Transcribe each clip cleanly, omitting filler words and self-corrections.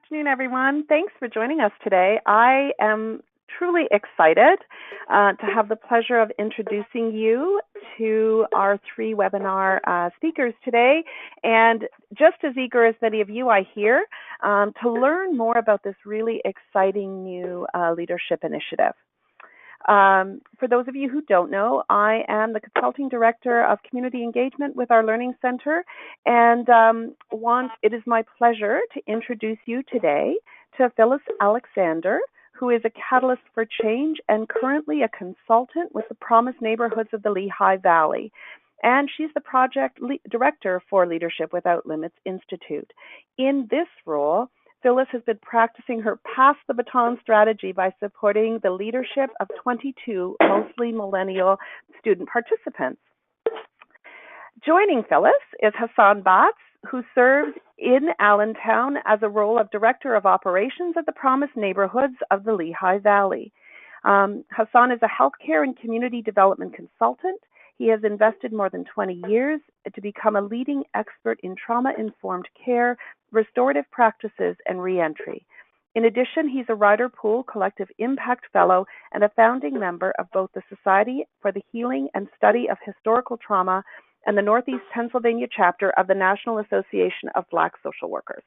Afternoon, everyone. Thanks for joining us today. I am truly excited to have the pleasure of introducing you to our three webinar speakers today, and just as eager as many of you, I hear, to learn more about this really exciting new leadership initiative. For those of you who don't know, I am the Consulting Director of Community Engagement with our Learning Center, and it is my pleasure to introduce you today to Phyllis Alexander, who is a catalyst for change and currently a consultant with the Promise Neighborhoods of the Lehigh Valley. And she's the project director for Leadership Without Limits Institute. In this role, Phyllis has been practicing her pass the baton strategy by supporting the leadership of 22 mostly millennial student participants. Joining Phyllis is Haashan, who serves in Allentown as a role of Director of Operations at the Promise Neighborhoods of the Lehigh Valley. Haashan is a healthcare and community development consultant. He has invested more than 20 years to become a leading expert in trauma-informed care, restorative practices, and reentry. In addition, he's a Ryder Pool Collective Impact Fellow and a founding member of both the Society for the Healing and Study of Historical Trauma and the Northeast Pennsylvania chapter of the National Association of Black Social Workers.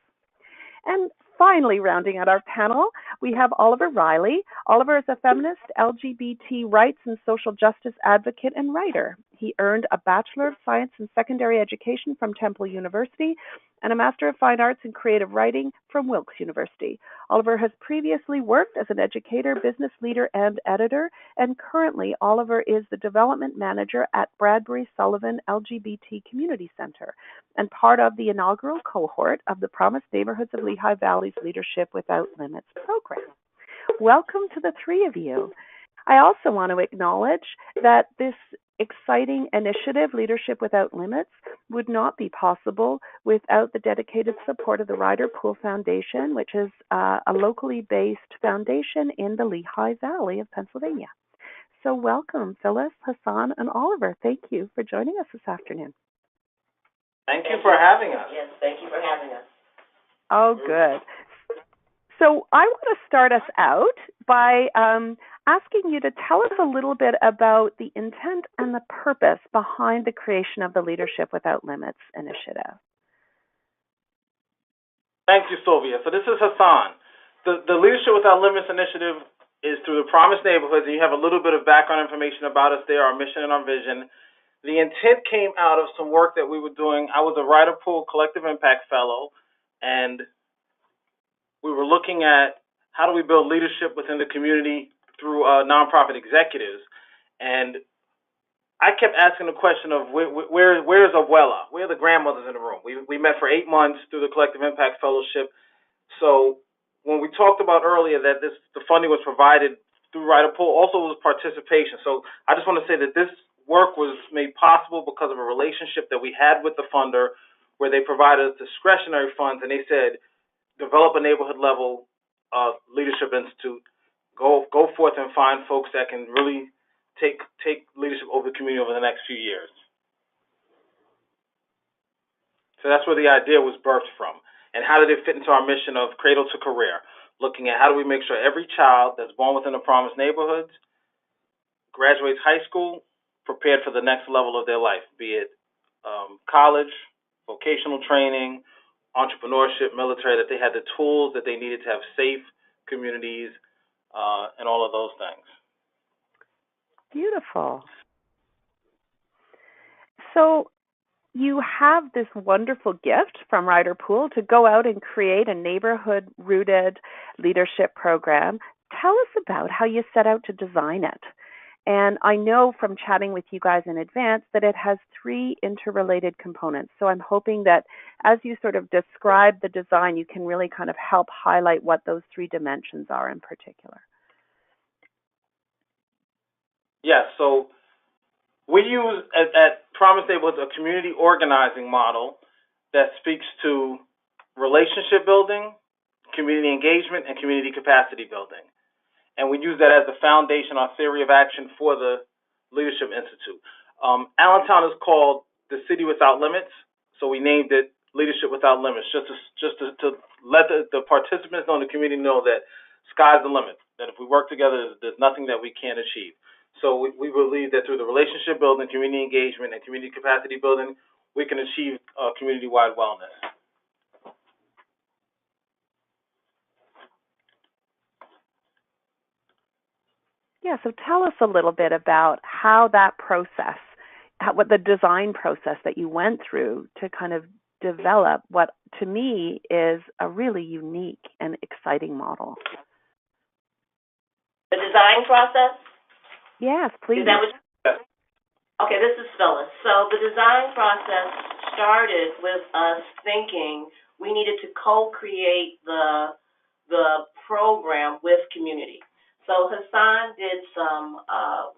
And finally, rounding out our panel, we have Oliver Reilly. Oliver is a feminist, LGBT rights and social justice advocate and writer. He earned a Bachelor of Science in Secondary Education from Temple University and a Master of Fine Arts in Creative Writing from Wilkes University. Oliver has previously worked as an educator, business leader, and editor, and currently Oliver is the development manager at Bradbury Sullivan LGBT Community Center and part of the inaugural cohort of the Promise Neighborhoods of Lehigh Valley's Leadership Without Limits program. Welcome to the three of you. I also want to acknowledge that this exciting initiative, Leadership Without Limits, would not be possible without the dedicated support of the Ryder Pool Foundation, which is a locally based foundation in the Lehigh Valley of Pennsylvania. So welcome, Phyllis, Haashan, and Oliver. Thank you for joining us this afternoon. Thank you for having us. Yes, thank you for having us. Oh, good. So I want to start us out by asking you to tell us a little bit about the intent and the purpose behind the creation of the Leadership Without Limits initiative. Thank you, Sylvia. So this is Haashan. The Leadership Without Limits initiative is through the Promise Neighborhoods, and you have a little bit of background information about us there, our mission and our vision. The intent came out of some work that we were doing. I was a Ryder Pool Collective Impact Fellow, and we were looking at how do we build leadership within the community through nonprofit executives. And I kept asking the question of where's Abuela? Where are the grandmothers in the room? We met for 8 months through the Collective Impact Fellowship. So when we talked about earlier that the funding was provided through Ryder Pool, also was participation. So I just want to say that this work was made possible because of a relationship that we had with the funder where they provided us discretionary funds, and they said, develop a neighborhood level leadership institute, go forth and find folks that can really take leadership over the community over the next few years. So that's where the idea was birthed from. And how did it fit into our mission of cradle to career? Looking at how do we make sure every child that's born within the Promised Neighborhoods graduates high school prepared for the next level of their life, be it college, vocational training, entrepreneurship, military, that they had the tools that they needed to have safe communities and all of those things. Beautiful. So you have this wonderful gift from Ryder Pool to go out and create a neighborhood-rooted leadership program. Tell us about how you set out to design it. And I know from chatting with you guys in advance that it has 3 interrelated components. So I'm hoping that as you sort of describe the design, you can really kind of help highlight what those 3 dimensions are in particular. Yes, so we use at Promise Neighborhoods a community organizing model that speaks to relationship building, community engagement, and community capacity building. And we use that as the foundation, our theory of action for the Leadership Institute. Allentown is called the City Without Limits, so we named it Leadership Without Limits, to let the participants know and the community know that sky's the limit, that if we work together, there's nothing that we can't achieve. So we believe that through the relationship building, community engagement, and community capacity building, we can achieve community-wide wellness. Yeah, so tell us a little bit about how that process, what the design process that you went through to kind of develop what to me is a really unique and exciting model. The design process? Yes, please. Is that what? Okay, this is Phyllis. So the design process started with us thinking we needed to co-create the program with community. So Haashan did some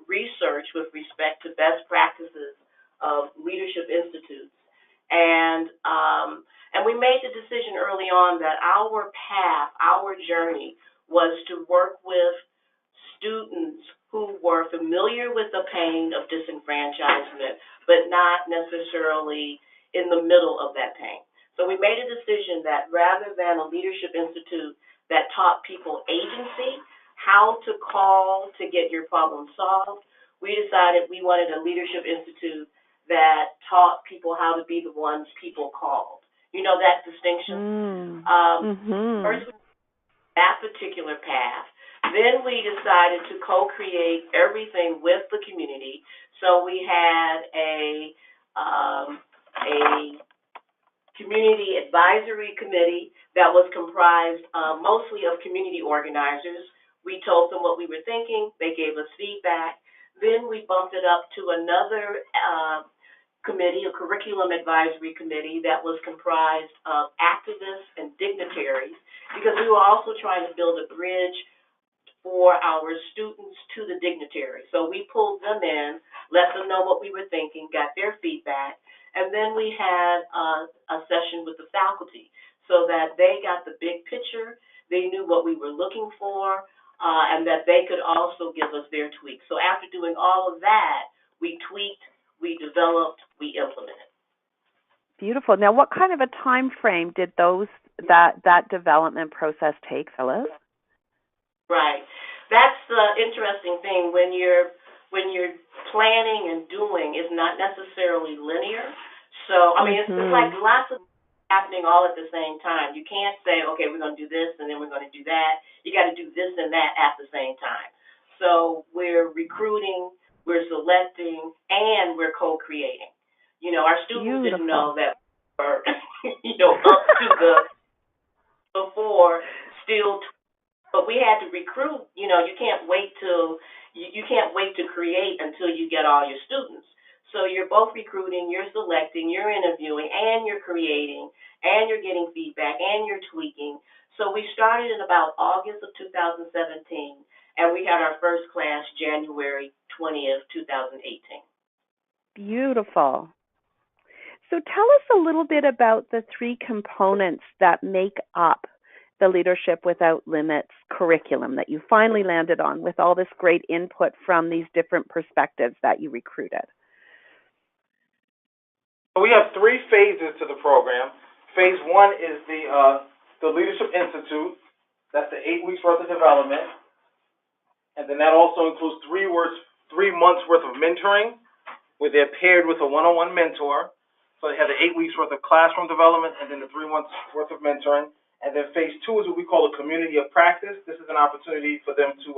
research with respect to best practices of leadership institutes, and we made the decision early on that our path, our journey, was to work with students who were familiar with the pain of disenfranchisement, but not necessarily in the middle of that pain. So we made a decision that rather than a leadership institute that taught people agency, how to call to get your problem solved, we decided we wanted a leadership institute that taught people how to be the ones people called. You know that distinction? First, that particular path. Then we decided to co-create everything with the community. So we had a community advisory committee that was comprised mostly of community organizers. We told them what we were thinking. They gave us feedback. Then we bumped it up to another committee, a curriculum advisory committee that was comprised of activists and dignitaries, because we were also trying to build a bridge for our students to the dignitaries. So we pulled them in, let them know what we were thinking, got their feedback, and then we had a session with the faculty so that they got the big picture, they knew what we were looking for, and that they could also give us their tweaks. So after doing all of that, we tweaked, we developed, we implemented. Beautiful. Now, what kind of a time frame did that development process take, Phyllis? Right. That's the interesting thing. When you're planning and doing is not necessarily linear. So I mean, it's like lots of happening all at the same time. You can't say, okay, we're going to do this and then we're going to do that. You got to do this and that at the same time. So we're recruiting, we're selecting, and we're co-creating. You know, our students didn't know that we were, up to the before still. But we had to recruit. You know, you can't wait to create until you get all your students. So you're both recruiting, you're selecting, you're interviewing, and you're creating, and you're getting feedback, and you're tweaking. So we started in about August of 2017, and we had our first class January 20th, 2018. Beautiful. So tell us a little bit about the three components that make up the Leadership Without Limits curriculum that you finally landed on with all this great input from these different perspectives that you recruited. We have three phases to the program. Phase one is the Leadership Institute. That's the 8 weeks worth of development. And then that also includes 3 months worth of mentoring, where they're paired with a one-on-one mentor. So they have the 8 weeks worth of classroom development and then the 3 months worth of mentoring. And then phase two is what we call a community of practice. This is an opportunity for them to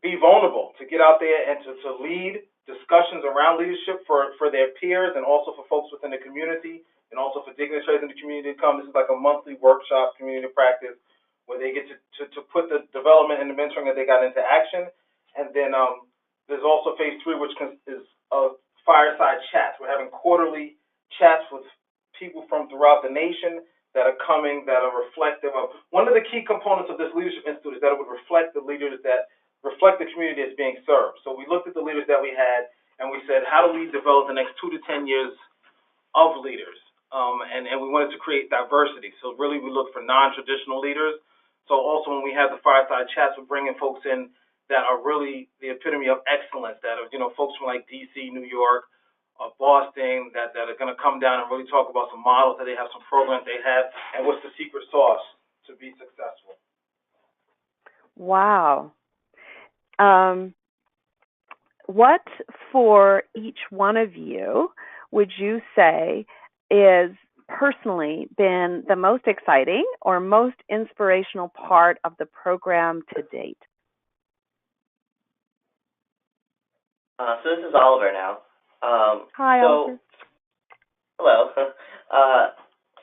be vulnerable, to get out there and to lead discussions around leadership for their peers and also for folks within the community and also for dignitaries in the community to come. This is like a monthly workshop, community of practice, where they get to put the development and the mentoring that they got into action. And then there's also phase three, which is fireside chats. We're having quarterly chats with people from throughout the nation that are coming, that are reflective of. One of the key components of this Leadership Institute is that it would reflect the leaders that reflect the community that's being served. So we looked at the leaders that we had, and we said, how do we develop the next 2 to 10 years of leaders? And we wanted to create diversity. So really we look for non-traditional leaders. So also when we have the fireside chats, we're bringing folks in that are really the epitome of excellence, that are, folks from like D.C., New York, Boston that are going to come down and really talk about some models that they have, some programs they have, and what's the secret sauce to be successful. Wow. What for each one of you would you say is personally been the most exciting or most inspirational part of the program to date? So this is Oliver now. Hi, Oliver. Hello.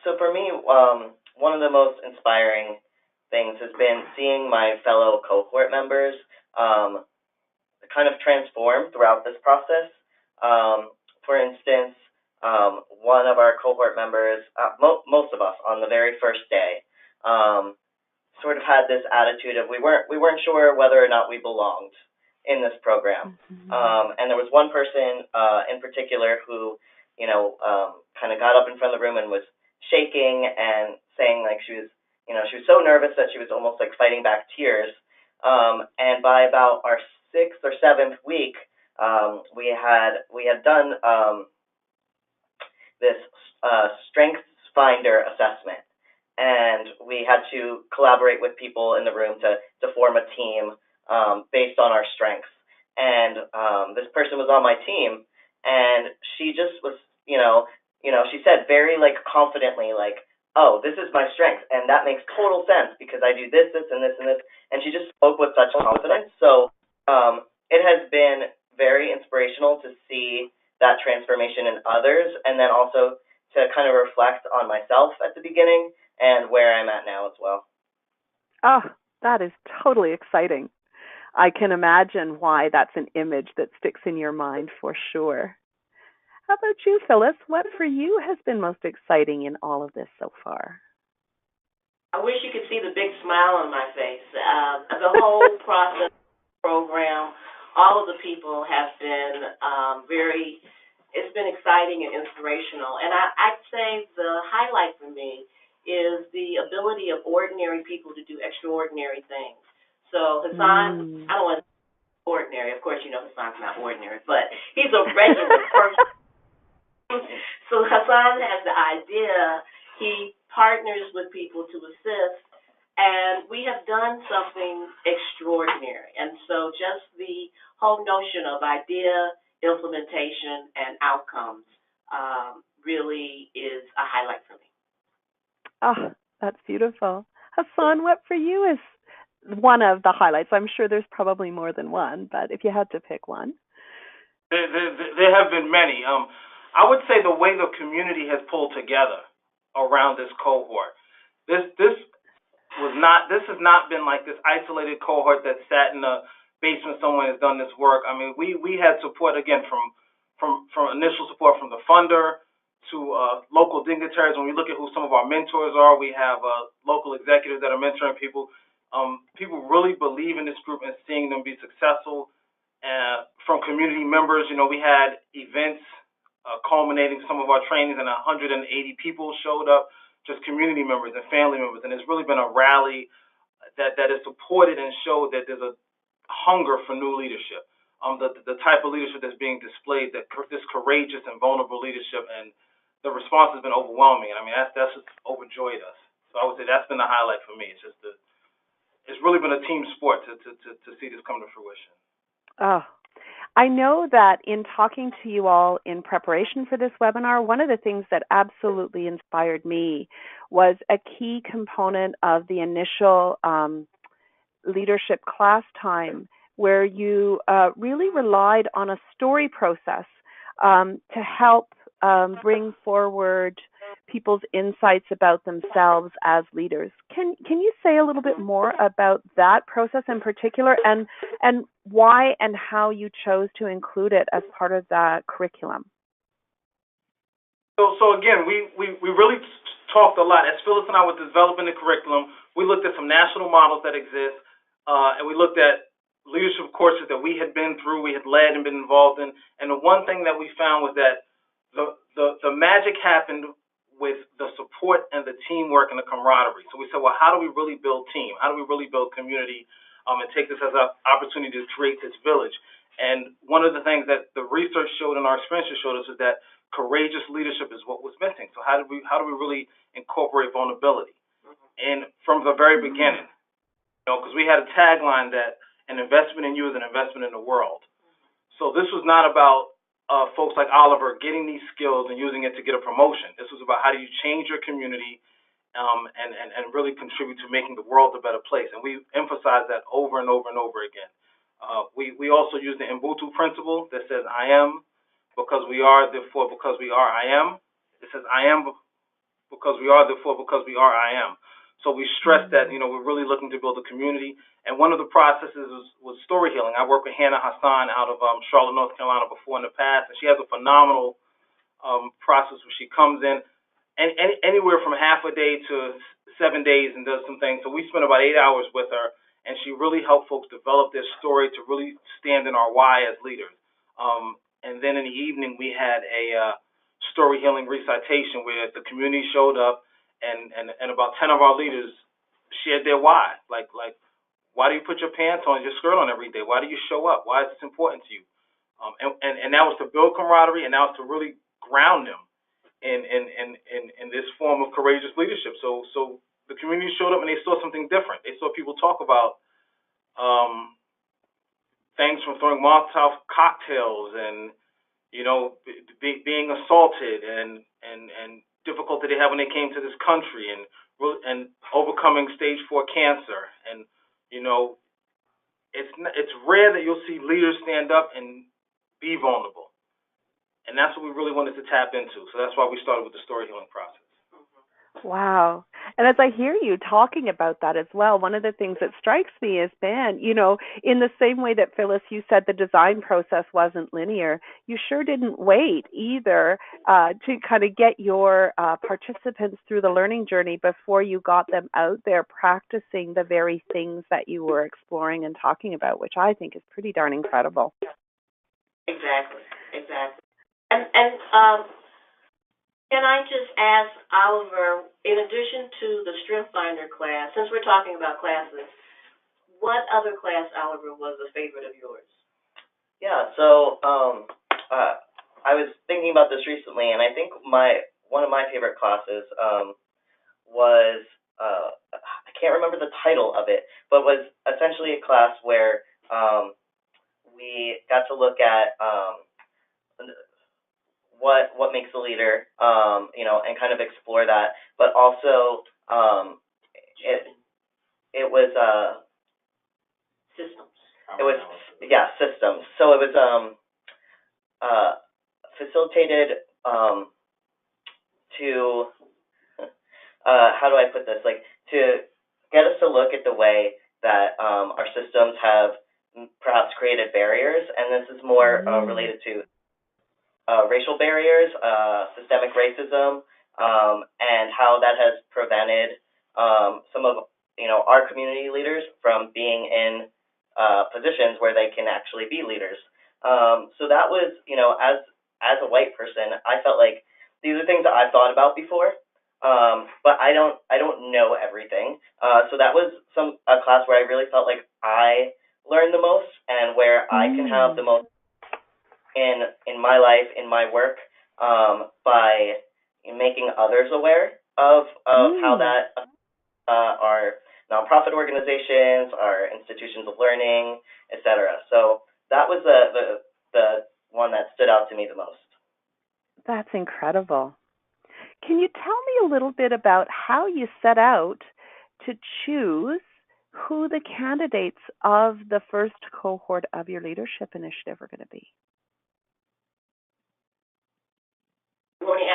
So for me, one of the most inspiring things has been seeing my fellow cohort members kind of transform throughout this process. For instance, one of our cohort members, most of us on the very first day, sort of had this attitude of we weren't sure whether or not we belonged in this program. And there was one person in particular who, kind of got up in front of the room and was shaking and saying like she was so nervous that she was almost like fighting back tears. And by about our 6th or 7th week, we had done this Strengths Finder assessment, and we had to collaborate with people in the room to form a team based on our strengths. And this person was on my team, and she just was, she said very like confidently, like, oh, this is my strength, and that makes total sense because I do this, this, and this, and this. And she just spoke with such confidence. So it has been very inspirational to see that transformation in others, and then also to kind of reflect on myself at the beginning and where I'm at now as well. Oh, that is totally exciting. I can imagine why that's an image that sticks in your mind for sure. How about you, Phyllis? What for you has been most exciting in all of this so far? I wish you could see the big smile on my face. The whole process program, all of the people have been it's been exciting and inspirational. And I'd say the highlight for me is the ability of ordinary people to do extraordinary things. So Haashan, I don't want to say ordinary. Of course, Haashan's not ordinary, but he's a regular person. So Haashan has the idea. He partners with people to assist, and we have done something extraordinary. And so just the whole notion of idea, implementation, and outcomes really is a highlight for me. Oh, that's beautiful. Haashan, what for you is one of the highlights? I'm sure there's probably more than one, but if you had to pick one. There have been many. I would say the way the community has pulled together around this cohort. This has not been like this isolated cohort that sat in a basement somewhere and has done this work. I mean, we had support again from initial support from the funder to local dignitaries. When we look at who some of our mentors are, we have local executives that are mentoring people. People really believe in this group and seeing them be successful. From community members, we had events culminating some of our trainings, and 180 people showed up, just community members and family members. And it's really been a rally that is supported and showed that there's a hunger for new leadership. The type of leadership that's being displayed, this courageous and vulnerable leadership, and the response has been overwhelming. And I mean, that's just overjoyed us. So I would say that's been the highlight for me. It's just it's really been a team sport to see this come to fruition. Oh, I know that in talking to you all in preparation for this webinar, one of the things that absolutely inspired me was a key component of the initial leadership class time, where you really relied on a story process to help bring forward people's insights about themselves as leaders. Can you say a little bit more about that process in particular, and why and how you chose to include it as part of that curriculum? So again, we really talked a lot. As Phyllis and I were developing the curriculum, we looked at some national models that exist, and we looked at leadership courses that we had been through, we had led and been involved in. And the one thing that we found was that the magic happened with the support and the teamwork and the camaraderie. So we said, well, how do we really build team? How do we really build community and take this as an opportunity to create this village? And one of the things that the research showed and our experiences showed us is that courageous leadership is what was missing. So how do we really incorporate vulnerability? And from the very beginning, because we had a tagline that an investment in you is an investment in the world. So this was not about folks like Oliver getting these skills and using it to get a promotion. This was about how do you change your community and really contribute to making the world a better place. And we emphasize that over and over and over again. We also use the Ubuntu principle that says I am because we are, therefore because we are I am. It says I am because we are, therefore because we are I am. So we stress that, we're really looking to build a community. And one of the processes was story healing. I worked with Haashan out of Charlotte, North Carolina before in the past, and she has a phenomenal process where she comes in and anywhere from half a day to 7 days and does some things. So we spent about 8 hours with her, and she really helped folks develop their story to really stand in our why as leaders. And then in the evening, we had a story healing recitation where the community showed up, and about 10 of our leaders shared their why. Like why do you put your pants on, your skirt on every day? Why do you show up? Why is this important to you? And that was to build camaraderie, and that was to really ground them in this form of courageous leadership. So the community showed up and they saw something different. They saw people talk about things from throwing Molotov cocktails and being assaulted and difficulty they had when they came to this country and overcoming stage 4 cancer. And it's rare that you'll see leaders stand up and be vulnerable. And that's what we really wanted to tap into. So that's why we started with the story healing process. Wow. And as I hear you talking about that as well, one of the things that strikes me is, man, in the same way that Phyllis, you said the design process wasn't linear, you sure didn't wait either to kind of get your participants through the learning journey before you got them out there practicing the very things that you were exploring and talking about, which I think is pretty darn incredible. Exactly. And can I just ask Oliver, in addition to the Strength Finder class, since we're talking about classes, what other class, Oliver, was a favorite of yours? Yeah, so I was thinking about this recently, and I think one of my favorite classes was, I can't remember the title of it, but was essentially a class where we got to look at what makes a leader, and kind of explore that. But also, it was systems. Systems. So it was facilitated to how do I put this? Like to get us to look at the way that our systems have perhaps created barriers, and this is more related to racial barriers, systemic racism, and how that has prevented some of our community leaders from being in positions where they can actually be leaders. So that was, as a white person, I felt like these are things that I've thought about before, but I don't know everything. So that was a class where I really felt like I learned the most and where I can have the most in my life, in my work, by making others aware of how that our nonprofit organizations, our institutions of learning, etc. So that was the one that stood out to me the most. That's incredible. Can you tell me a little bit about how you set out to choose who the candidates of the first cohort of your leadership initiative are going to be?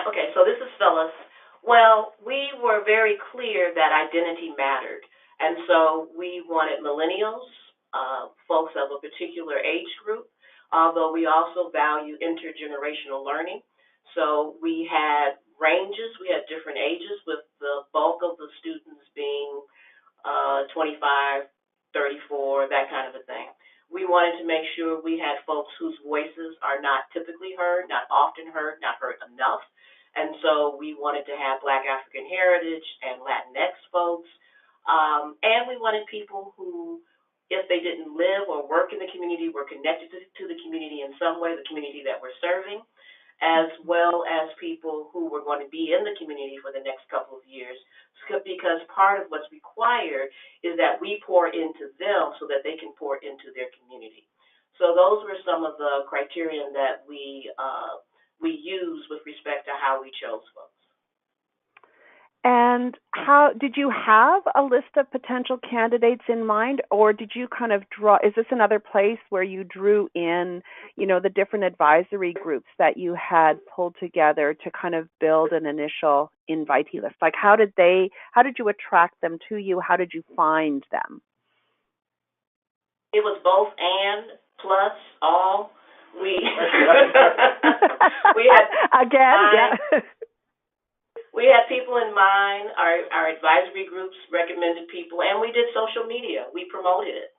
Okay, so this is Phyllis. Well, we were very clear that identity mattered, and so we wanted millennials, folks of a particular age group, although we also value intergenerational learning. So we had ranges, we had different ages, with the bulk of the students being 25, 34, that kind of a thing. We wanted to make sure we had folks whose voices are not typically heard, not often heard, not heard enough. And so we wanted to have Black African heritage and Latinx folks. And we wanted people who if they didn't live or work in the community, were connected to the community in some way, the community that we're serving, as well as people who were going to be in the community for the next couple of years, because part of what's required is that we pour into them so that they can pour into their community. So those were some of the criterion that we use with respect to how we chose folks. And how did you have a list of potential candidates in mind, or did you kind of draw? Is this another place where you drew in, the different advisory groups that you had pulled together to kind of build an initial invitee list? Like, how did you attract them to you? How did you find them? It was both and plus all. We had again, yeah. We had people in mind. Our advisory groups recommended people, and we did social media. We promoted it.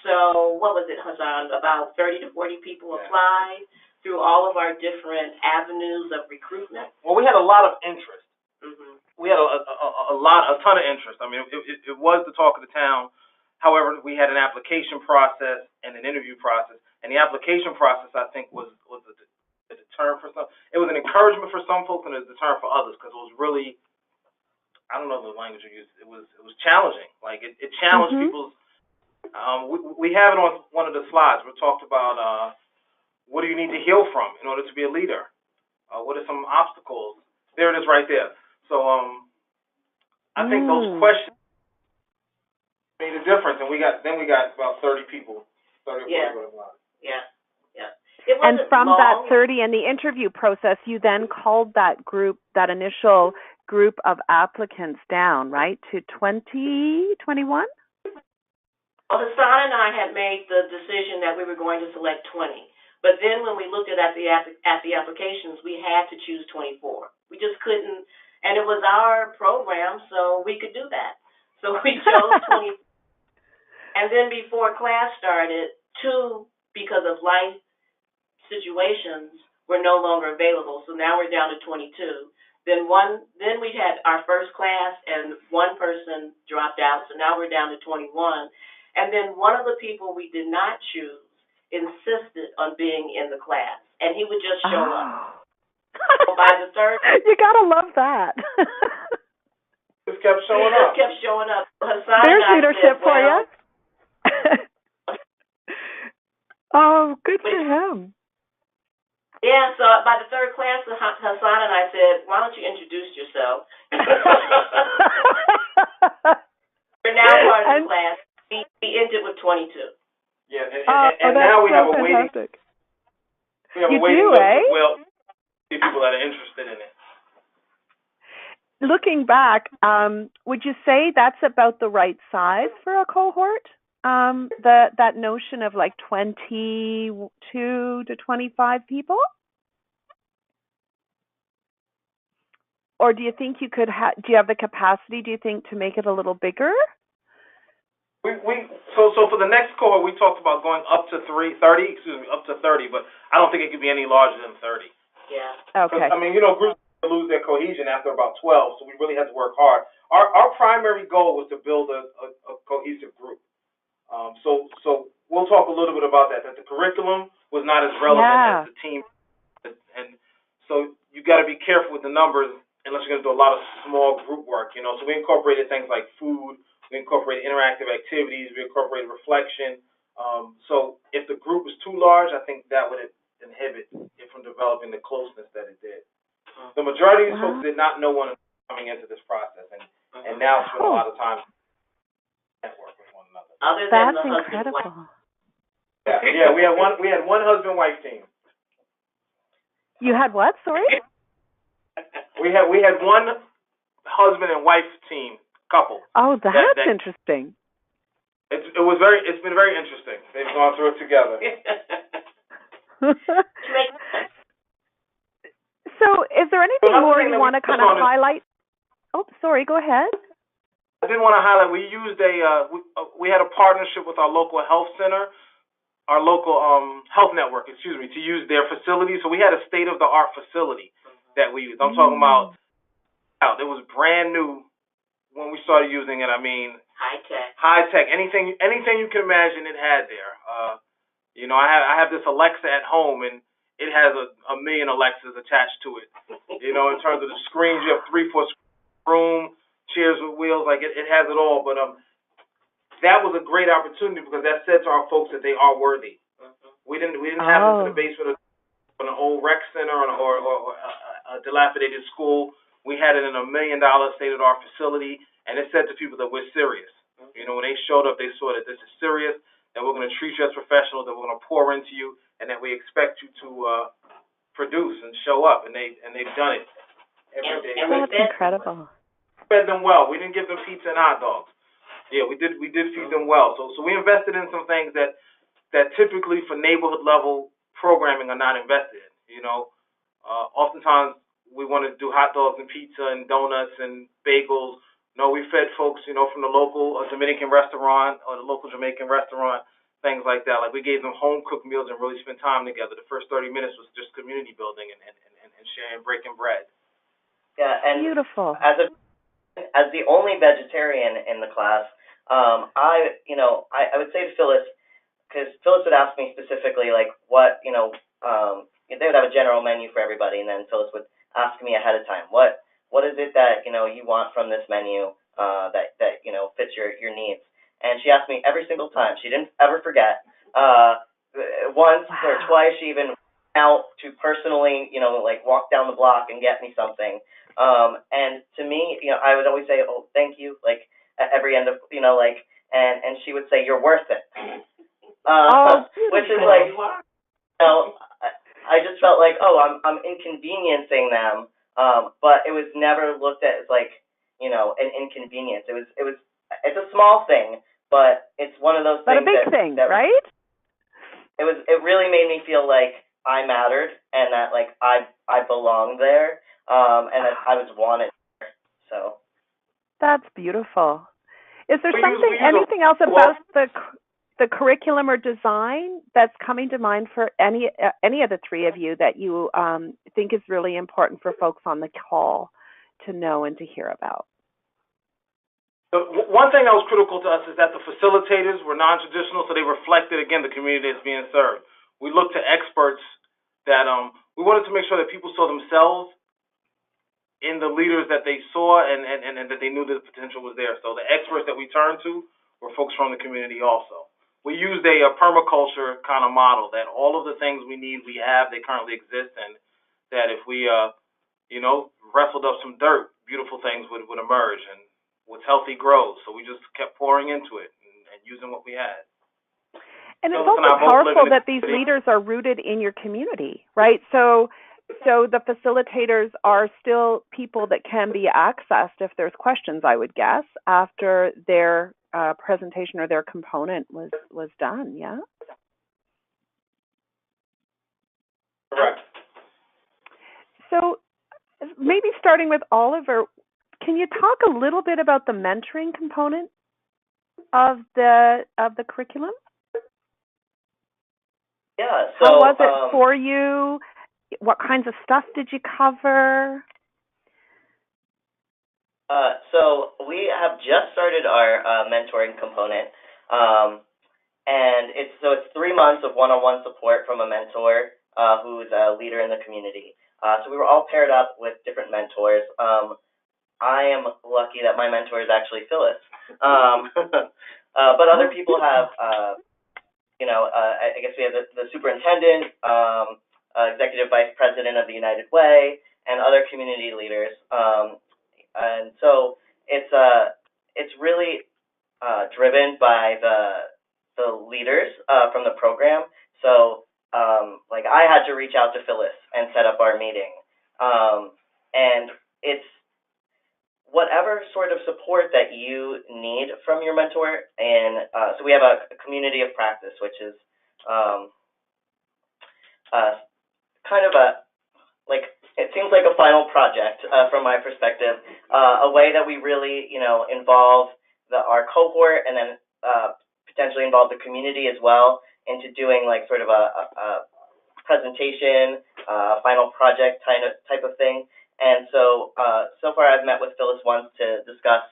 So what was it, Haashan? About 30 to 40 people applied through all of our different avenues of recruitment. Well, we had a lot of interest. Mm-hmm. We had a ton of interest. I mean, it was the talk of the town. However, we had an application process and an interview process, and the application process, I think, was a deterrent for some. It was an encouragement for some folks and a deterrent for others, because it was really, I don't know the language you used. It was challenging. Like it challenged people's. We have it on one of the slides. We talked about what do you need to heal from in order to be a leader. What are some obstacles? There it is, right there. So I think those questions made a difference, and we got about 30 people. 30 or 40 people. Yeah. And from long. that 30 in the interview process, you then called that initial group of applicants down, right, to 20, 21? Well, Haashan and I had made the decision that we were going to select 20. But then when we looked at the applications, we had to choose 24. We just couldn't, and it was our program, so we could do that. So we chose 20. And then before class started, 2, because of life situations, were no longer available. So now we're down to 22. Then we had our first class, and one person dropped out. So now we're down to 21. And then one of the people we did not choose insisted on being in the class, and he would just show up. So by the third, you gotta love that. Just kept showing up. Haashan There's leadership for you. Oh, good for him. Yeah, so by the third class, Haashan and I said, why don't you introduce yourself? We're now part of the class. We ended with 22. Yeah, and now we have a waiting. We have a waiting list as well. People that are interested in it. Looking back, would you say that's about the right size for a cohort? That notion of like 22 to 25 people? Or do you think you could do you have the capacity, do you think, to make it a little bigger? So for the next cohort, we talked about going up to 30, up to 30, but I don't think it could be any larger than 30. Yeah. Okay. I mean, groups lose their cohesion after about 12, so we really had to work hard. Our primary goal was to build a cohesive group. So we'll talk a little bit about that the curriculum was not as relevant as the team. And so you got to be careful with the numbers unless you're going to do a lot of small group work, So we incorporated things like food, we incorporated interactive activities, we incorporated reflection. So if the group was too large, I think that would inhibit it from developing the closeness that it did. The majority of these folks did not know one another coming into this process, and now spend a lot of time network with one another. That's incredible. Yeah, we had one husband-wife team. You had what? Sorry. We had one husband and wife team couple. Oh, that's interesting. It's been very interesting. They've gone through it together. So, is there anything more you want to kind of highlight? Oh, sorry. Go ahead. I did want to highlight. We used we had a partnership with our local health center, our local health network, to use their facility. So we had a state-of-the-art facility that we used. I'm talking about. It was brand new when we started using it. I mean, High tech. High tech. Anything you can imagine, it had there. I have this Alexa at home, and it has a million Alexas attached to it. In terms of the screens, you have 3-4 room, chairs with wheels, like it has it all. But that was a great opportunity because that said to our folks that they are worthy. We didn't have this in the basement of an old rec center or a dilapidated school. We had it in $1 million state-of-the-art facility, and it said to people that we're serious. When they showed up, they saw that this is serious, that we're going to treat you as professionals, that we're going to pour into you, and that we expect you to produce and show up, and they've done it every day. That's incredible. Fed them well. We didn't give them pizza and hot dogs. Yeah, we did feed them well. So we invested in some things that typically for neighborhood level programming are not invested in. Oftentimes we want to do hot dogs and pizza and donuts and bagels. No, we fed folks, from the local Dominican restaurant or the local Jamaican restaurant, things like that. Like we gave them home cooked meals and really spent time together. The first 30 minutes was just community building and sharing, breaking bread. Yeah, and beautiful. As the only vegetarian in the class, I would say to Phyllis, because Phyllis would ask me specifically, like, what, they would have a general menu for everybody, and then Phyllis would ask me ahead of time, what is it that, you want from this menu that fits your needs? And she asked me every single time. She didn't ever forget. Once or twice, she even went out to personally, walk down the block and get me something. And to me, I would always say, oh, thank you, like, at every end of, and she would say, you're worth it. Which is like, I just felt like, oh, I'm inconveniencing them, but it was never looked at as like, an inconvenience. It's a small thing, but it's one of those things. But a big thing, right? It really made me feel like I mattered and that like I belonged there, and that I was wanted there. So that's beautiful. Is there anything else about the curriculum or design that's coming to mind for any of the three of you that you think is really important for folks on the call to know and to hear about? One thing that was critical to us is that the facilitators were non-traditional, so they reflected, again, the community that's being served. We looked to experts that we wanted to make sure that people saw themselves in the leaders that they saw and that they knew that the potential was there. So the experts that we turned to were folks from the community also. We used a permaculture kind of model that all of the things we need, we have, they currently exist, and that if we, wrestled up some dirt, beautiful things would emerge, and what's healthy grows. So we just kept pouring into it and using what we had. And it's also powerful that these leaders are rooted in your community, right? So the facilitators are still people that can be accessed if there's questions, I would guess, after their presentation or their component was done, yeah? Correct. So maybe starting with Oliver, can you talk a little bit about the mentoring component of the curriculum? Yeah. So how was it for you? What kinds of stuff did you cover? So we have just started our mentoring component, and it's 3 months of one-on-one support from a mentor who's a leader in the community. So we were all paired up with different mentors. I am lucky that my mentor is actually Phyllis, but other people have, I guess we have the superintendent, executive vice president of the United Way, and other community leaders. And so it's really driven by the leaders from the program. So I had to reach out to Phyllis and set up our meeting, and it's whatever sort of support that you need from your mentor. And so we have a community of practice, which is kind of it seems like a final project from my perspective, a way that we really, involve our cohort and then potentially involve the community as well into doing like sort of a presentation, final project type of thing. And so far I've met with Phyllis once to discuss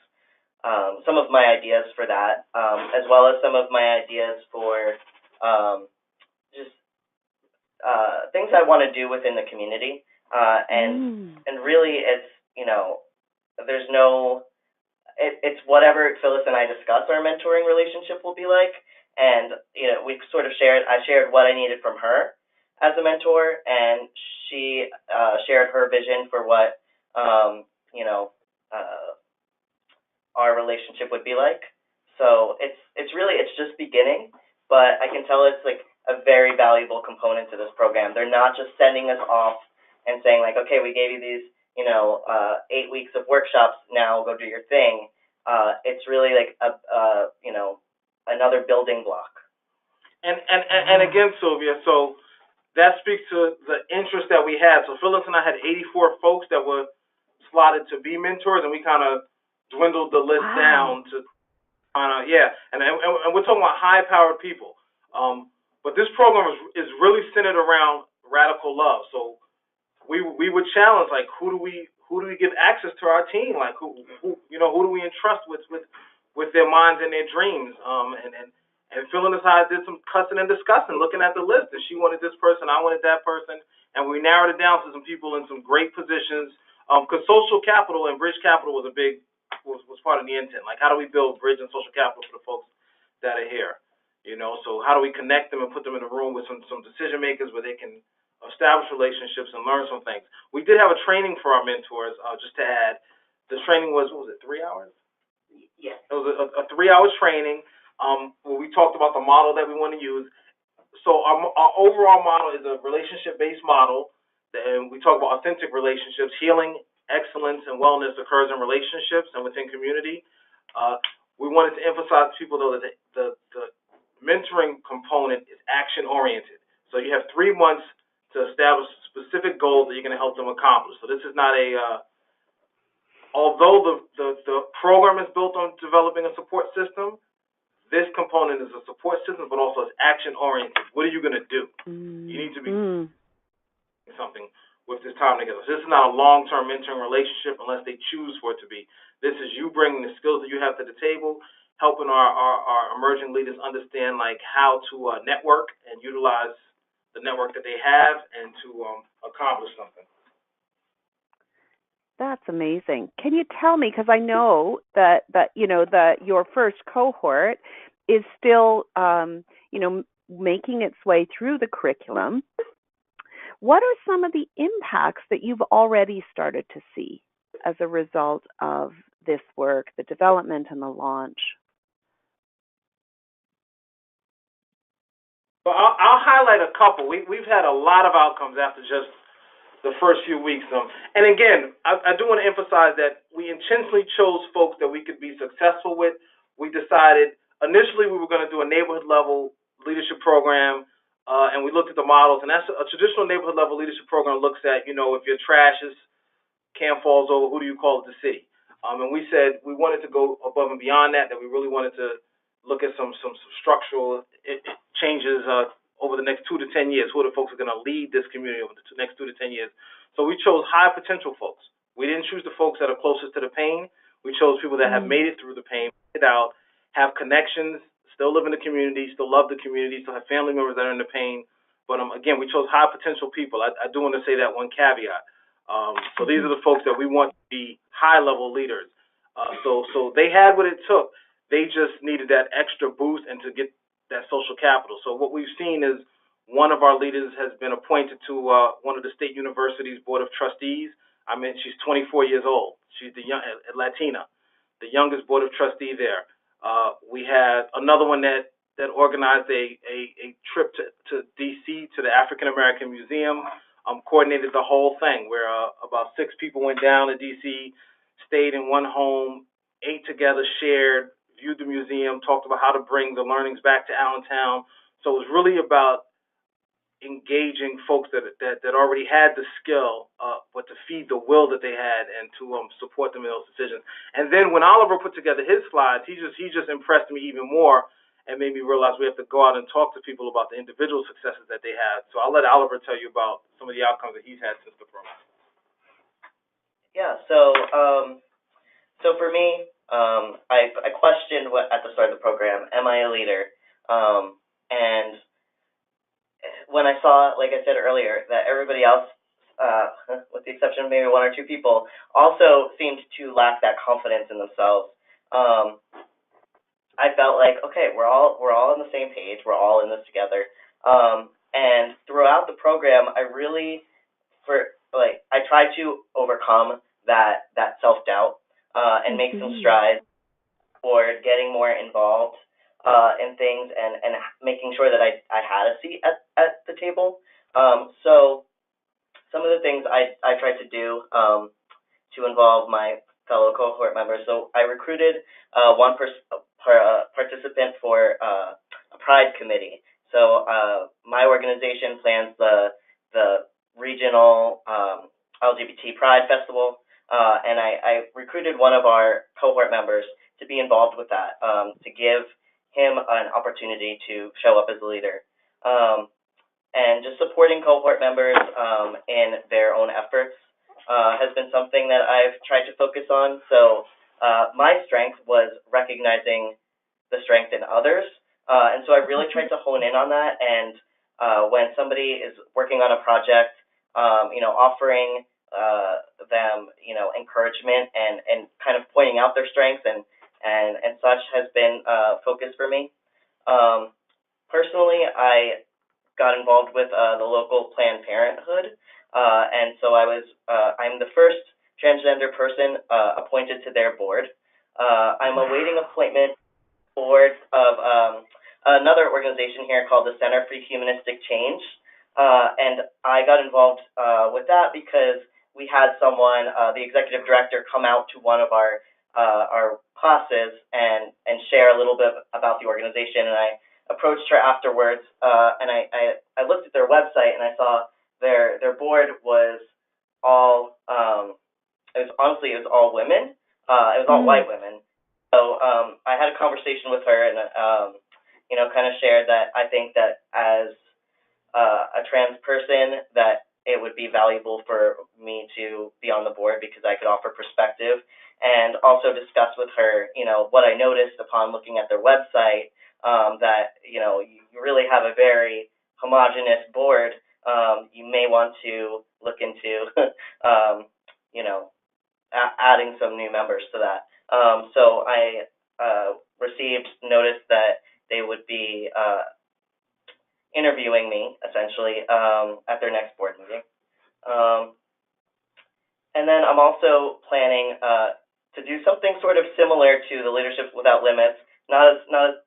some of my ideas for that, as well as some of my ideas for just things I want to do within the community. And really, it's there's no it's whatever Phyllis and I discuss our mentoring relationship will be like, and we sort of I shared what I needed from her as a mentor, and she shared her vision for what our relationship would be like. So it's just beginning, but I can tell it's like a very valuable component to this program. They're not just sending us off and saying like, okay, we gave you these 8 weeks of workshops, now go do your thing. It's really like another building block. And again, Sylvia, so that speaks to the interest that we had. So Phyllis and I had 84 folks that were slotted to be mentors, and we kind of dwindled the list down to and we're talking about high-powered people. But this program is really centered around radical love. So we would challenge, like, who do we give access to our team? Like, who do we entrust with their minds and their dreams? And Phyllis and I did some cussing and discussing, looking at the list, and she wanted this person, I wanted that person, and we narrowed it down to some people in some great positions. Because social capital and bridge capital was was part of the intent. Like, how do we build bridge and social capital for the folks that are here? So how do we connect them and put them in a room with some decision makers where they can establish relationships and learn some things? We did have a training for our mentors. Just to add, the training was, what was it, 3 hours? Yes. It was a 3-hour training where we talked about the model that we want to use. So our overall model is a relationship-based model, and we talk about authentic relationships. Healing, excellence, and wellness occurs in relationships and within community. We wanted to emphasize to people, though, that the mentoring component is action-oriented. So you have 3 months to establish specific goals that you're going to help them accomplish. So this is not although the program is built on developing a support system, this component is a support system, but also it's action-oriented. What are you going to do? You need to be doing something with this time together. So this is not a long-term mentoring relationship unless they choose for it to be. This is you bringing the skills that you have to the table, helping our emerging leaders understand like how to network and utilize the network that they have and to accomplish something. That's amazing. Can you tell me, because I know that your first cohort is still making its way through the curriculum. What are some of the impacts that you've already started to see as a result of this work, the development and the launch? Well, I'll highlight a couple. We've had a lot of outcomes after just the first few weeks. And again, I do want to emphasize that we intentionally chose folks that we could be successful with. We decided initially we were going to do a neighborhood level leadership program, and we looked at the models. And that's a traditional neighborhood level leadership program looks at, if your trash can falls over, who do you call at the city? And we said we wanted to go above and beyond that we really wanted to look at some structural changes over the next 2 to 10 years. Who are the folks who are going to lead this community over the next 2 to 10 years? So we chose high potential folks. We didn't choose the folks that are closest to the pain. We chose people that have made it through the pain, made it out, have connections, still live in the community, still love the community, still have family members that are in the pain. But again, we chose high potential people. I do want to say that one caveat. So these are the folks that we want to be high level leaders. So they had what it took. They just needed that extra boost and to get that social capital. So what we've seen is one of our leaders has been appointed to one of the state universities' board of trustees. I mean, she's 24 years old. She's the Latina, the youngest board of trustee there. We had another one that organized a trip to D.C. to the African American Museum, coordinated the whole thing, where about 6 people went down to D.C., stayed in one home, ate together, shared, viewed the museum, talked about how to bring the learnings back to Allentown. So it was really about engaging folks that already had the skill, but to feed the will that they had and to support them in those decisions. And then when Oliver put together his slides, he just impressed me even more and made me realize we have to go out and talk to people about the individual successes that they had. So I'll let Oliver tell you about some of the outcomes that he's had since the program. Yeah. So for me, I questioned at the start of the program, am I a leader? And when I saw, like I said earlier, that everybody else, with the exception of maybe one or two people, also seemed to lack that confidence in themselves, I felt like, okay, we're all on the same page. We're all in this together. And throughout the program, I tried to overcome that self doubt and make some strides for getting more involved in things and making sure that I had a seat at the table. So some of the things I tried to do to involve my fellow cohort members. So I recruited one participant for a pride committee. So my organization plans the regional LGBT Pride Festival, and I recruited one of our cohort members to be involved with that, to give him an opportunity to show up as a leader. And just supporting cohort members in their own efforts has been something that I've tried to focus on. So my strength was recognizing the strength in others, and so I really tried to hone in on that. And when somebody is working on a project, offering them, encouragement and kind of pointing out their strengths and such has been a focus for me. Personally, I got involved with the local Planned Parenthood, and so I'm the first transgender person appointed to their board. I'm awaiting appointment board of another organization here called the Center for Humanistic Change, and I got involved with that because we had someone, the executive director, come out to one of our classes and share a little bit about the organization, and I approached her afterwards, and I looked at their website and I saw their board was all it was all women. It was all white women. So I had a conversation with her and kind of shared that I think that as a trans person that it would be valuable for me to be on the board because I could offer perspective, and also discuss with her, what I noticed upon looking at their website, that, you really have a very homogenous board. You may want to look into, adding some new members to that. So I received notice that they would be interviewing me, essentially, at their next board meeting. And then I'm also planning to do something sort of similar to the Leadership Without Limits, not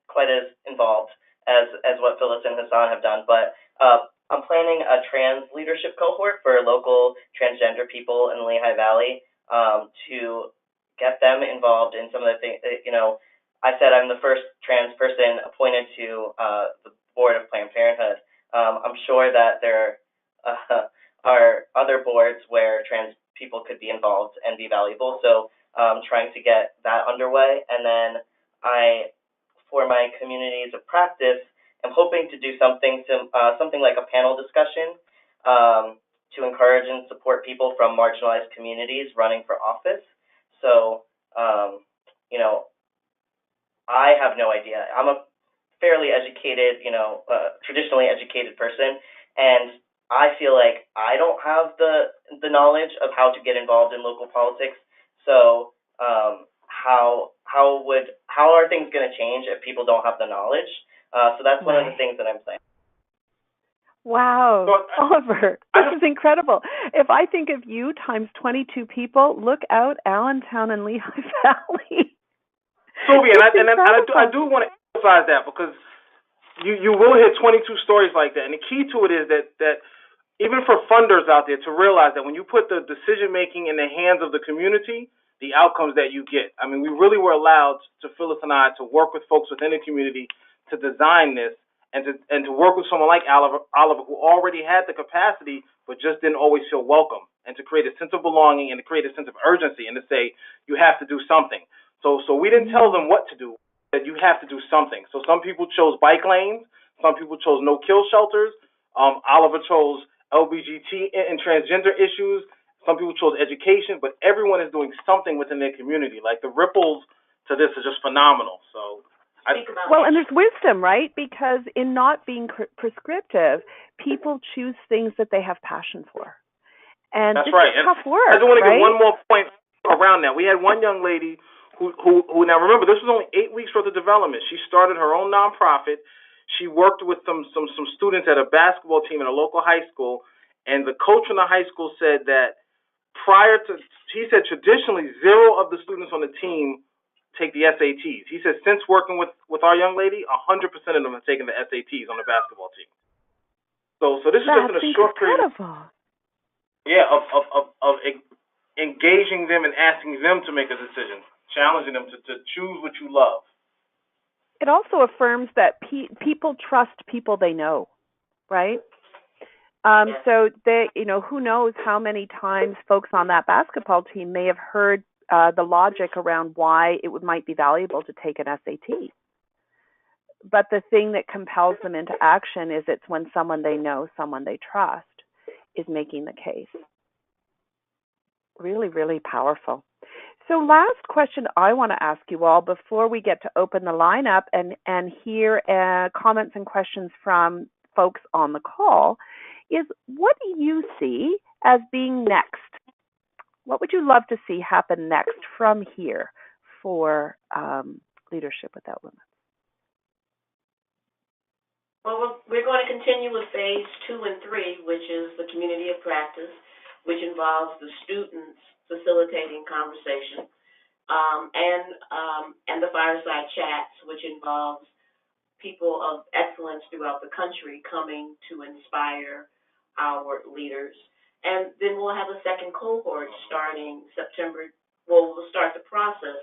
quite as involved as what Phyllis and Haashan have done, but I'm planning a trans leadership cohort for local transgender people in the Lehigh Valley, to get them involved in some of the things. I said I'm the first trans person appointed to the board of Planned Parenthood. I'm sure that there are other boards where trans people could be involved and be valuable. So trying to get that underway. And then for my communities of practice, I'm hoping to do something like a panel discussion to encourage and support people from marginalized communities running for office. So, I have no idea. I'm a fairly educated, traditionally educated person, and I feel like I don't have the knowledge of how to get involved in local politics. So, how are things going to change if people don't have the knowledge? So that's one of the things that I'm saying. Wow, Oliver, this is incredible. If I think of you times 22 people, look out, Allentown and Lehigh Valley. Sylvia, and I do want to emphasize that because you will hear 22 stories like that, and the key to it is that even for funders out there to realize that when you put the decision making in the hands of the community, the outcomes that you get. I mean, we really were allowed, to Phyllis and I, to work with folks within the community to design this. And to work with someone like Oliver, who already had the capacity, but just didn't always feel welcome, and to create a sense of belonging and to create a sense of urgency and to say, you have to do something. So we didn't tell them what to do, that you have to do something. So some people chose bike lanes, some people chose no-kill shelters, Oliver chose LBGT and transgender issues, some people chose education, but everyone is doing something within their community. Like the ripples to this is just phenomenal. So, and there's wisdom, right? Because in not being prescriptive, people choose things that they have passion for. And that's this right. is tough work, I just want to right? give one more point around that. We had one young lady who now remember, this was only 8 weeks worth of development. She started her own nonprofit. She worked with some students at a basketball team in a local high school, and the coach from the high school said that he said traditionally 0 of the students on the team take the SATs. He said since working with our young lady, 100% of them have taken the SATs on the basketball team. So this is just in a short period. Yeah, of engaging them and asking them to make a decision, challenging them to choose what you love. It also affirms that people trust people they know, right? So they, who knows how many times folks on that basketball team may have heard the logic around why it might be valuable to take an SAT. But the thing that compels them into action is it's when someone they know, someone they trust, is making the case. Really, really powerful. So last question I want to ask you all before we get to open the lineup and hear comments and questions from folks on the call is, what do you see as being next? What would you love to see happen next from here for Leadership Without Limits? Well, we're going to continue with phase 2 and 3, which is the community of practice, which involves the students facilitating conversation, and the fireside chats, which involves people of excellence throughout the country coming to inspire our leaders. And then we'll have a second cohort starting September. Well, we'll start the process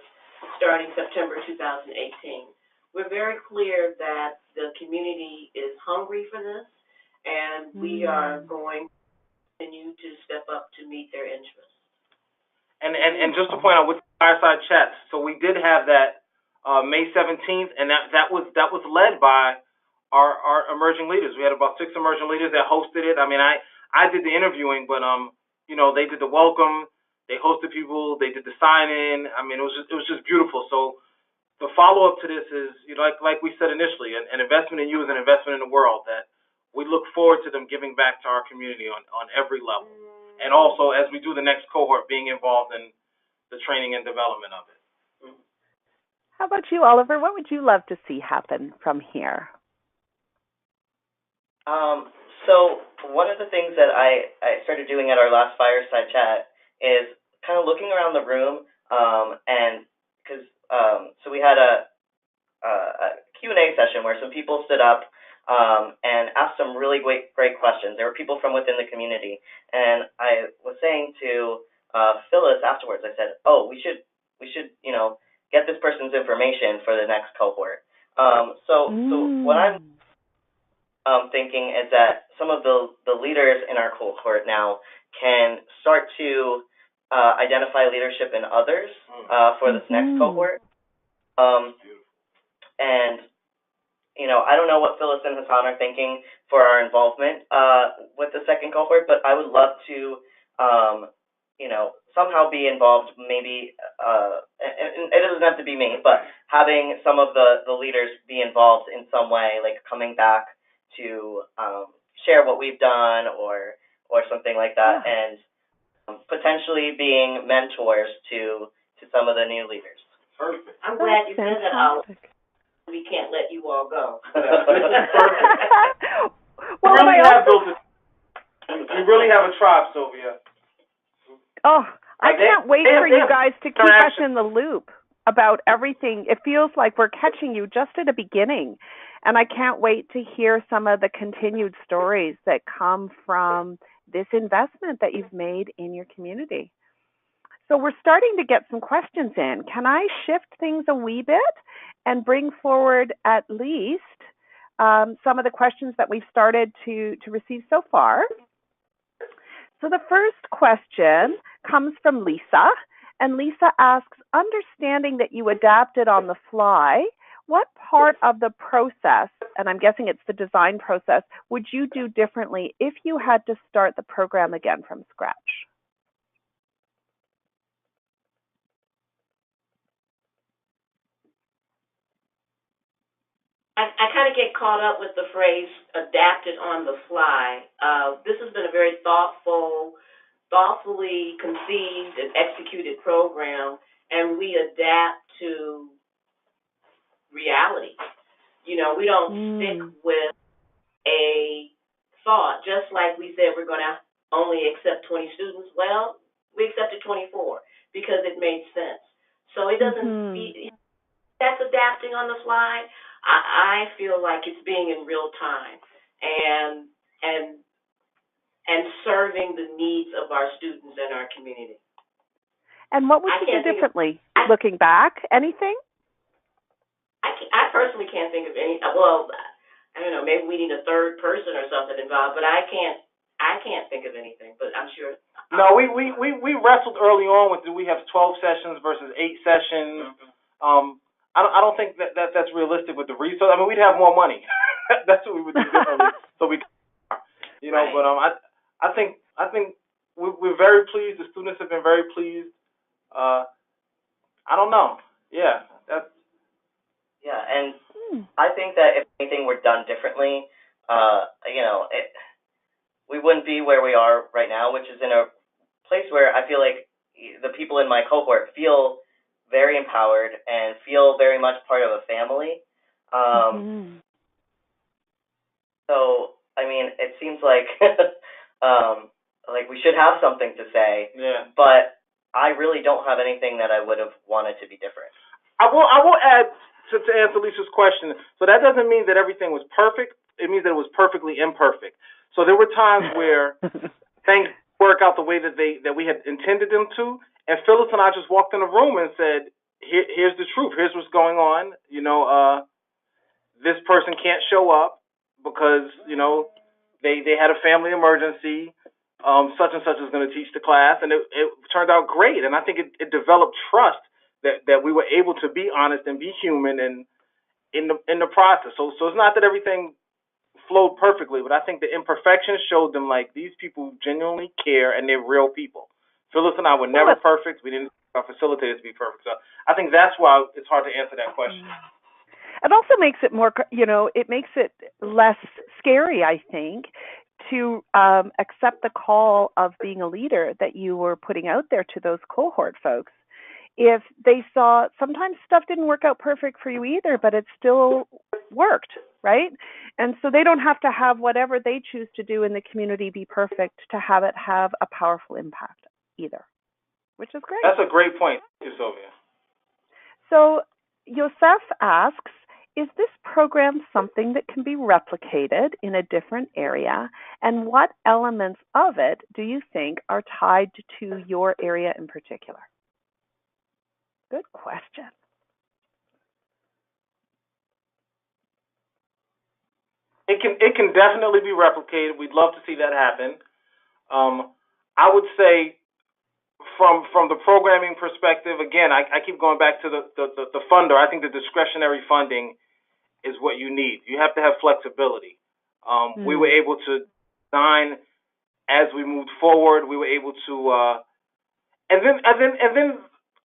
starting September 2018. We're very clear that the community is hungry for this, and we are going to continue to step up to meet their interests. And just to point out with fireside chats, so we did have that May 17th, and that was led by our emerging leaders. We had about 6 emerging leaders that hosted it. I mean, I did the interviewing, but they did the welcome, they hosted people, they did the sign in. I mean, it was just beautiful. So the follow up to this is, like we said initially, an investment in you is an investment in the world. That we look forward to them giving back to our community on every level, and also as we do the next cohort, being involved in the training and development of it. How about you, Oliver? What would you love to see happen from here? So one of the things that I started doing at our last fireside chat is kind of looking around the room, and because so we had a Q&A session where some people stood up and asked some really great questions. There were people from within the community, and I was saying to Phyllis afterwards, I said, "Oh, we should get this person's information for the next cohort." So what I'm thinking is that some of the leaders in our cohort now can start to identify leadership in others for this next cohort. And I don't know what Phyllis and Haashan are thinking for our involvement with the second cohort, but I would love to somehow be involved. Maybe and it doesn't have to be me, but having some of the leaders be involved in some way, like coming back to share what we've done or something like that, and potentially being mentors to some of the new leaders. Perfect. I'm glad you said that, Oliver. We can't let you all go. This is perfect. Well, we really have a tribe, Sylvia. Oh, I can't wait for you guys to keep us in the loop about everything. It feels like we're catching you just at the beginning, and I can't wait to hear some of the continued stories that come from this investment that you've made in your community. So we're starting to get some questions in. Can I shift things a wee bit and bring forward at least some of the questions that we've started to receive so far? So the first question comes from Lisa, and Lisa asks, understanding that you adapted on the fly, what part of the process, and I'm guessing it's the design process, would you do differently if you had to start the program again from scratch? I kind of get caught up with the phrase adapted on the fly. This has been a very thoughtfully conceived and executed program, and we adapt to reality. We don't stick with a thought, just like we said we're going to only accept 20 students. Well, we accepted 24 because it made sense. So it doesn't that's adapting on the fly. I feel like it's being in real time and and and serving the needs of our students and our community. And what would you do differently? Looking back, anything? I personally can't think of any. Well, I don't know. Maybe we need a third person or something involved, but I can't think of anything. But I'm sure. No, we wrestled early on with, do we have 12 sessions versus 8 sessions? I don't think that's realistic with the resource. I mean, we'd have more money. That's what we would do differently. So we, right. But I think we're very pleased. The students have been very pleased. I don't know. Yeah, that's. Yeah, and I think that if anything were done differently, we wouldn't be where we are right now, which is in a place where I feel like the people in my cohort feel very empowered and feel very much part of a family. So, I mean, it seems like like we should have something to say. Yeah. But I really don't have anything that I would have wanted to be different. I will add to answer Lisa's question. So that doesn't mean that everything was perfect. It means that it was perfectly imperfect. So there were times where things work out the way that we had intended them to. And Phyllis and I just walked in the room and said, here's the truth. Here's what's going on. This person can't show up because, they had a family emergency. Such and such is going to teach the class. And it turned out great. And I think it developed trust that we were able to be honest and be human and in the process. So it's not that everything flowed perfectly, but I think the imperfections showed them like these people genuinely care and they're real people. Phyllis and I were never perfect. We didn't our facilitators to be perfect. So I think that's why it's hard to answer that question. It also makes it more, it makes it less scary, I think, to accept the call of being a leader that you were putting out there to those cohort folks. If they saw sometimes stuff didn't work out perfect for you either, but it still worked, right? And so they don't have to have whatever they choose to do in the community be perfect to have it have a powerful impact either, which is great. That's a great point, Sylvia. So Yosef asks, is this program something that can be replicated in a different area? And what elements of it do you think are tied to your area in particular? Good question. It can definitely be replicated. We'd love to see that happen. I would say from the programming perspective, again, I keep going back to the funder. I think the discretionary funding is what you need. You have to have flexibility. We were able to design as we moved forward. We were able to, and then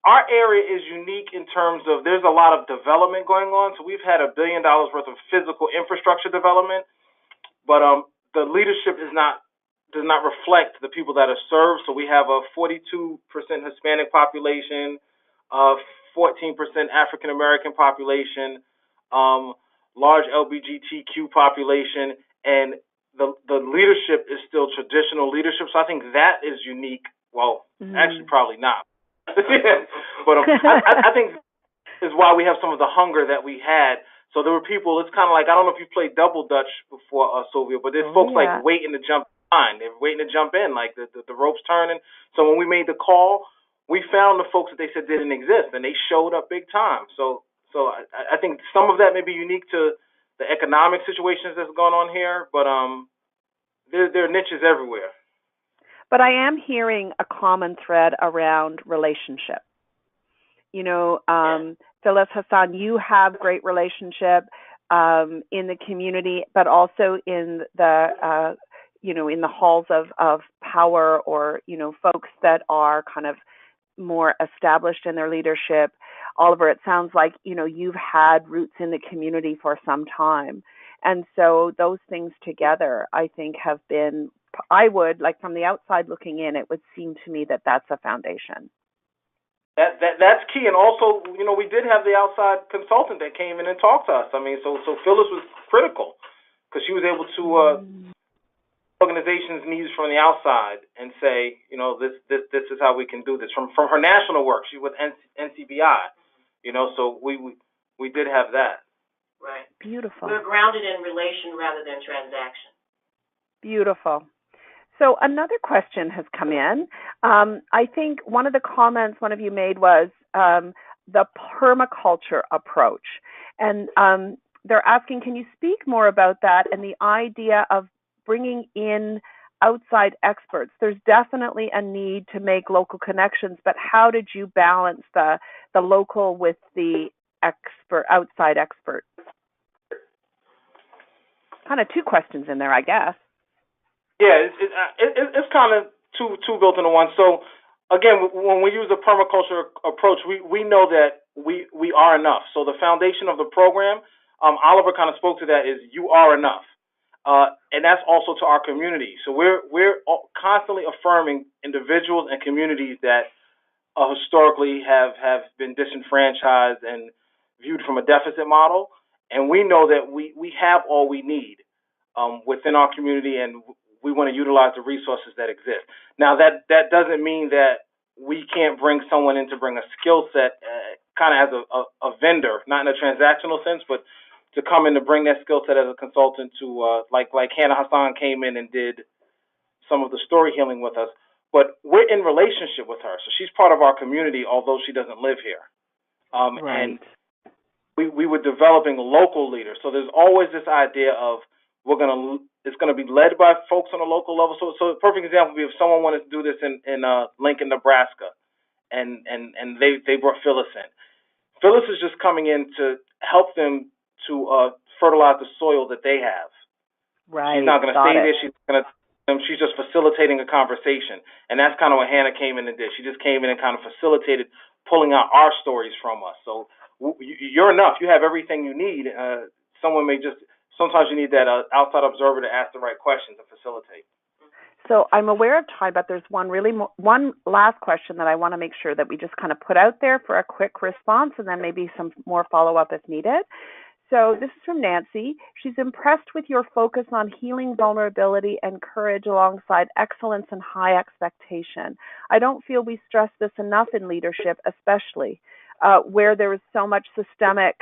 our area is unique in terms of there's a lot of development going on. So we've had $1 billion worth of physical infrastructure development, but the leadership does not reflect the people that are served. So we have a 42% Hispanic population, 14% African American population, large LGBTQ population, and the leadership is still traditional leadership. So I think that is unique. Well, actually, probably not. But I think is why we have some of the hunger that we had. So there were people. It's kind of like, I don't know if you played double dutch before, Sylvia, but there's folks like waiting to jump in. They're waiting to jump in, like the ropes turning. So when we made the call, we found the folks that they said didn't exist, and they showed up big time. So I think some of that may be unique to the economic situations that's going on here, but there are niches everywhere. But I am hearing a common thread around relationship. Phyllis, Haashan, you have great relationship in the community, but also in the, in the halls of power or, folks that are kind of more established in their leadership. Oliver, it sounds like, you've had roots in the community for some time. And so those things together, I think, have been, I would, like from the outside looking in, it would seem to me that that's a foundation. That's key. And also, we did have the outside consultant that came in and talked to us. I mean, so Phyllis was critical because she was able to organizations' needs from the outside and say, this is how we can do this. From her national work, she was NCBI, so we did have that. Right. Beautiful. We're grounded in relation rather than transaction. Beautiful. So another question has come in. I think one of the comments one of you made was the permaculture approach. And they're asking, can you speak more about that and the idea of bringing in outside experts? There's definitely a need to make local connections, but how did you balance the local with the outside expert? Kind of two questions in there, I guess. Yeah, it's kind of two built into one. So again, when we use the permaculture approach, we know that we are enough. So the foundation of the program, Oliver kind of spoke to that, is you are enough, and that's also to our community. So we're constantly affirming individuals and communities that historically have been disenfranchised and viewed from a deficit model, and we know that we have all we need within our community, and we want to utilize the resources that exist. Now, that doesn't mean that we can't bring someone in to bring a skill set, kind of as a vendor, not in a transactional sense, but to come in to bring that skill set as a consultant to, like Haashan came in and did some of the story healing with us. But we're in relationship with her, so she's part of our community, although she doesn't live here. Right. And we were developing local leaders. So there's always this idea of it's gonna be led by folks on a local level. So a perfect example would be if someone wanted to do this in Lincoln, Nebraska, and they brought Phyllis in. Phyllis is just coming in to help them to fertilize the soil that they have. Right. She's not gonna stay there. She's just facilitating a conversation, and that's kind of what Hannah came in and did. She just came in and kind of facilitated pulling out our stories from us. So you're enough. You have everything you need. Sometimes you need that outside observer to ask the right questions to facilitate. So I'm aware of time, but there's one last question that I want to make sure that we just kind of put out there for a quick response, and then maybe some more follow-up if needed. So this is from Nancy. She's impressed with your focus on healing vulnerability and courage alongside excellence and high expectation. I don't feel we stress this enough in leadership, especially where there is so much systemic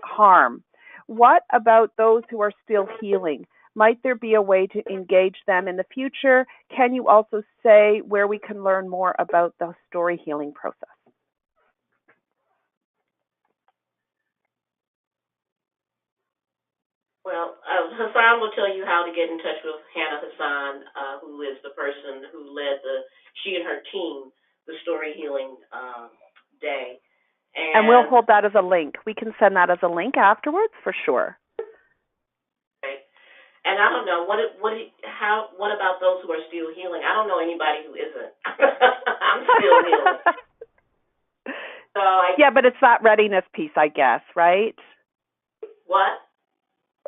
harm. What about those who are still healing? Might there be a way to engage them in the future? Can you also say where we can learn more about the story healing process? Well, Haashan will tell you how to get in touch with Hannah Haashan, who is the person who led she and her team, the Story Healing Day. And we'll hold that as a link. We can send that as a link afterwards for sure. Right. And I don't know, what about those who are still healing? I don't know anybody who isn't. I'm still healing. So yeah, but it's that readiness piece, I guess, right? What?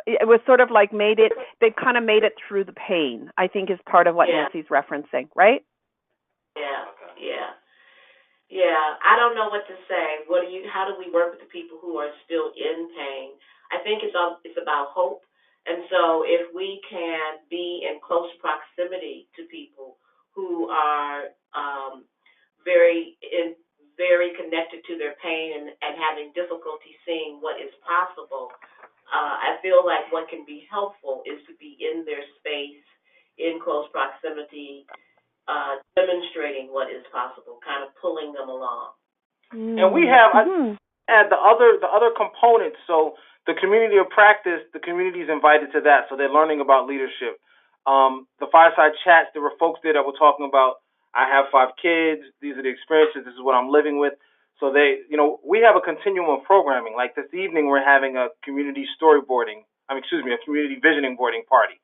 It was sort of like they've kind of made it through the pain, I think is part of what Nancy's referencing, right? Yeah, I don't know what to say. How do we work with the people who are still in pain? I think it's about hope. And so if we can be in close proximity to people who are very connected to their pain and having difficulty seeing what is possible, I feel like what can be helpful is to be in their space, in close proximity, demonstrating what is possible, kind of pulling them along. And we have add the other components. So the community of practice, the community is invited to that, so they're learning about leadership. The fireside chats, there were folks there that were talking about, I have 5 kids, these are the experiences, this is what I'm living with. So we have a continuum of programming. Like this evening, we're having a community a community visioning boarding party.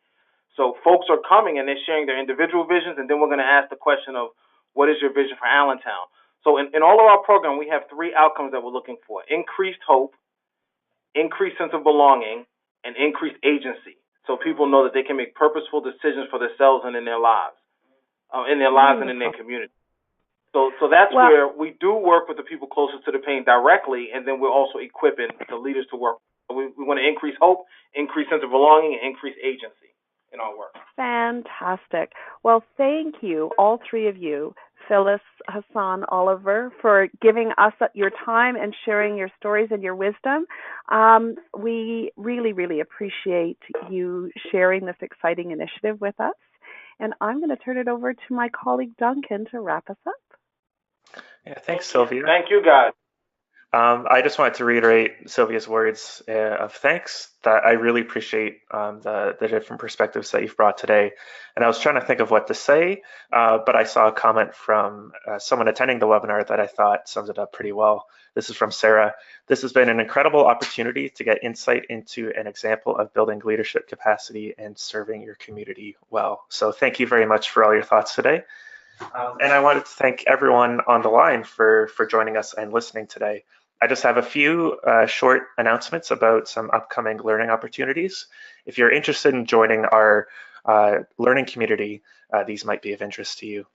So folks are coming and they're sharing their individual visions, and then we're going to ask the question of, what is your vision for Allentown? So in all of our program, we have 3 outcomes that we're looking for: increased hope, increased sense of belonging, and increased agency. So people know that they can make purposeful decisions for themselves and in their lives, and in their community. So that's where we do work with the people closest to the pain directly, and then we're also equipping the leaders to work. We want to increase hope, increase sense of belonging, and increase agency in our work. Fantastic. Well, thank you, all 3 of you, Phyllis, Haashan, Oliver, for giving us your time and sharing your stories and your wisdom. We really, really appreciate you sharing this exciting initiative with us. And I'm going to turn it over to my colleague Duncan to wrap us up. Yeah, thanks, Sylvia. Thank you, guys. I just wanted to reiterate Sylvia's words of thanks, that I really appreciate the different perspectives that you've brought today. And I was trying to think of what to say, but I saw a comment from someone attending the webinar that I thought sums it up pretty well. This is from Sarah. This has been an incredible opportunity to get insight into an example of building leadership capacity and serving your community well. So thank you very much for all your thoughts today. And I wanted to thank everyone on the line for joining us and listening today. I just have a few short announcements about some upcoming learning opportunities. If you're interested in joining our learning community, these might be of interest to you.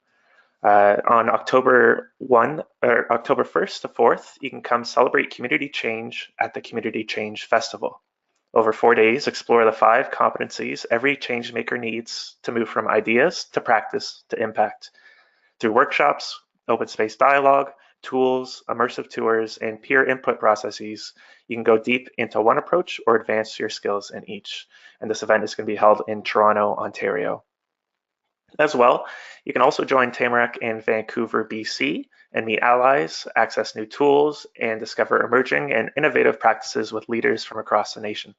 On October 1st to 4th, you can come celebrate community change at the Community Change Festival. Over 4 days, explore the 5 competencies every change maker needs to move from ideas to practice to impact. Through workshops, open space dialogue, tools, immersive tours, and peer input processes, you can go deep into one approach or advance your skills in each. And this event is going to be held in Toronto, Ontario. As well, you can also join Tamarack in Vancouver, BC, and meet allies, access new tools, and discover emerging and innovative practices with leaders from across the nation.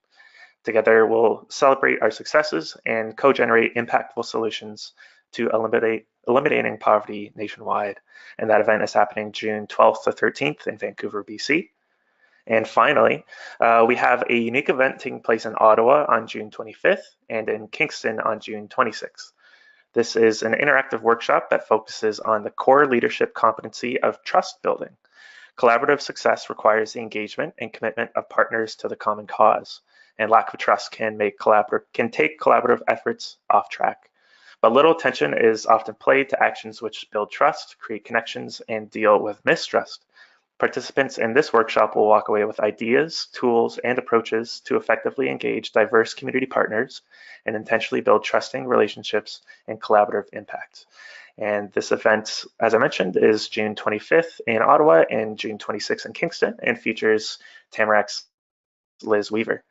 Together, we'll celebrate our successes and co-generate impactful solutions to eliminating poverty nationwide. And that event is happening June 12th to 13th in Vancouver, BC. And finally, we have a unique event taking place in Ottawa on June 25th and in Kingston on June 26th. This is an interactive workshop that focuses on the core leadership competency of trust building. Collaborative success requires the engagement and commitment of partners to the common cause, and lack of trust can take collaborative efforts off track. But little attention is often paid to actions which build trust, create connections, and deal with mistrust. Participants in this workshop will walk away with ideas, tools, and approaches to effectively engage diverse community partners and intentionally build trusting relationships and collaborative impact. And this event, as I mentioned, is June 25th in Ottawa and June 26th in Kingston, and features Tamarack's Liz Weaver.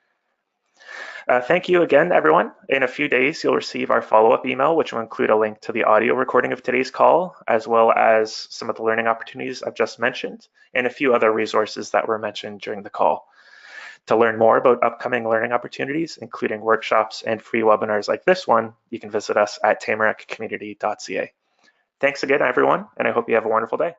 Thank you again, everyone. In a few days, you'll receive our follow-up email, which will include a link to the audio recording of today's call, as well as some of the learning opportunities I've just mentioned, and a few other resources that were mentioned during the call. To learn more about upcoming learning opportunities, including workshops and free webinars like this one, you can visit us at tamarackcommunity.ca. Thanks again, everyone, and I hope you have a wonderful day.